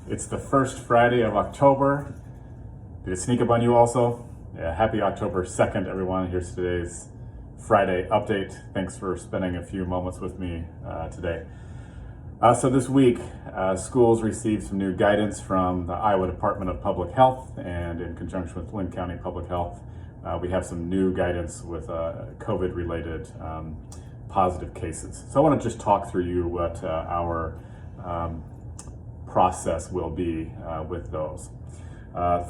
It's the first Friday of October. Did it sneak up on you also? Yeah, happy October 2nd, everyone. Here's today's Friday update. Thanks for spending a few moments with me today. So this week, schools received some new guidance from the Iowa Department of Public Health, and in conjunction with Linn County Public Health, we have some new guidance with COVID-related positive cases. So I want to just talk through you what our process will be with those.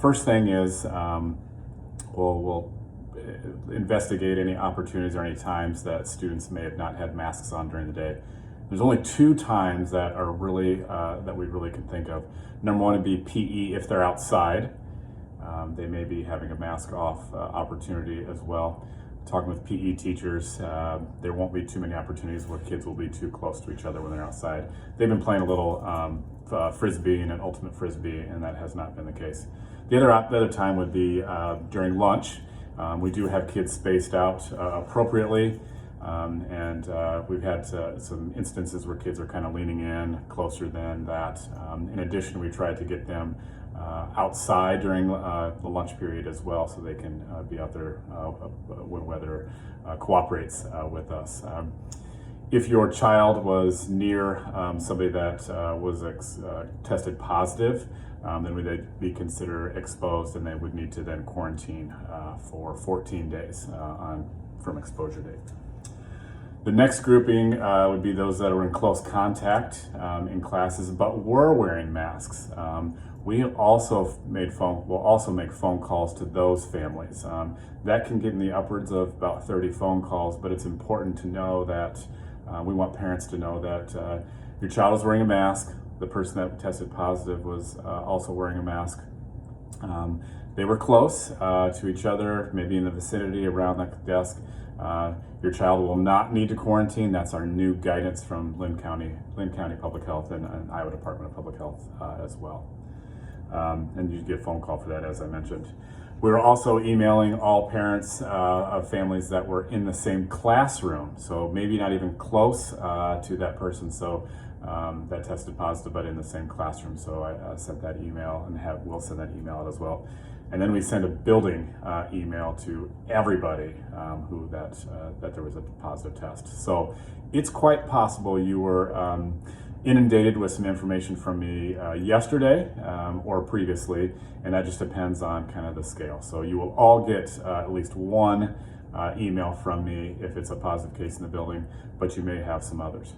First thing is we'll investigate any opportunities or any times that students may have not had masks on during the day. There's only two times that are really that we really can think of. Number one would be PE if they're outside. They may be having a mask off opportunity as well. Talking with PE teachers, there won't be too many opportunities where kids will be too close to each other when they're outside. They've been playing a little frisbee and an ultimate frisbee, and that has not been the case. The other time would be during lunch. We do have kids spaced out appropriately, and we've had some instances where kids are kind of leaning in closer than that. In addition, we tried to get them outside during the lunch period as well, so they can be out there when weather cooperates with us. If your child was near somebody that was tested positive, then would be considered exposed, and they would need to then quarantine for 14 days from exposure date. The next grouping would be those that are in close contact in classes but were wearing masks. Will also make phone calls to those families. That can get in the upwards of about 30 phone calls, but it's important to know that we want parents to know that your child is wearing a mask. The person that tested positive was also wearing a mask. They were close to each other, maybe in the vicinity around the desk. Your child will not need to quarantine. That's our new guidance from Linn County Public Health and Iowa Department of Public Health as well. And you get a phone call for that, as I mentioned. We were also emailing all parents of families that were in the same classroom, so maybe not even close to that person that tested positive, but in the same classroom. So I sent that email, and we'll send that email out as well. And then we send a building email to everybody who that there was a positive test. So it's quite possible you were inundated with some information from me yesterday or previously, and that just depends on kind of the scale. So you will all get at least one email from me if it's a positive case in the building, but you may have some others.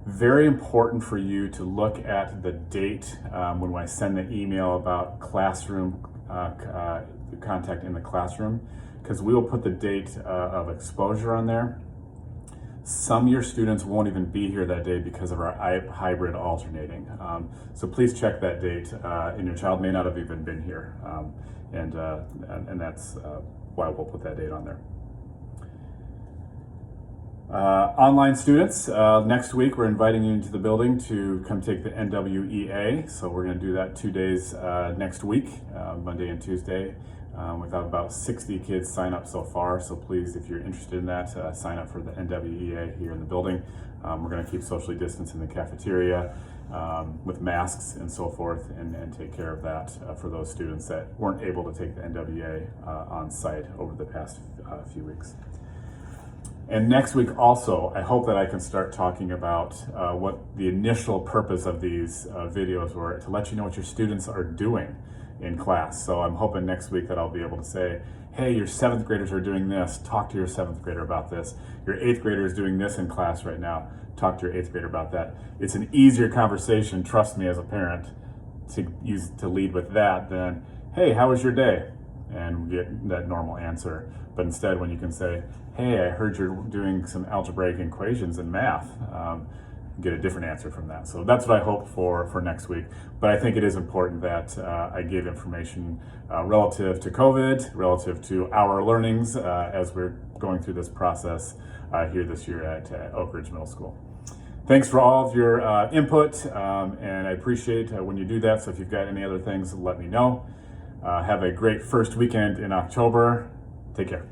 Very important for you to look at the date when I send the email about classroom contact in the classroom, because we will put the date of exposure on there. Some of your students won't even be here that day because of our hybrid alternating. So please check that date, and your child may not have even been here. And that's why we'll put that date on there. Online students, next week we're inviting you into the building to come take the NWEA. So we're going to do that 2 days next week, Monday and Tuesday. We've had about 60 kids sign up so far, so please, if you're interested in that, sign up for the NWEA here in the building. We're going to keep socially distanced in the cafeteria with masks and so forth, and take care of that for those students that weren't able to take the NWEA on site over the past few weeks. And next week also, I hope that I can start talking about what the initial purpose of these videos were, to let you know what your students are doing in class. So I'm hoping next week that I'll be able to say, hey, your 7th graders are doing this, talk to your 7th grader about this. Your 8th grader is doing this in class right now, talk to your 8th grader about that. It's an easier conversation, trust me as a parent, to lead with that than, hey, how was your day? And get that normal answer. But instead, when you can say, hey, I heard you're doing some algebraic equations in math, get a different answer from that. So that's what I hope for next week. But I think it is important that I give information relative to COVID, relative to our learnings as we're going through this process here this year at Oak Ridge Middle School. Thanks for all of your input, and I appreciate when you do that. So if you've got any other things, let me know. Have a great first weekend in October. Take care.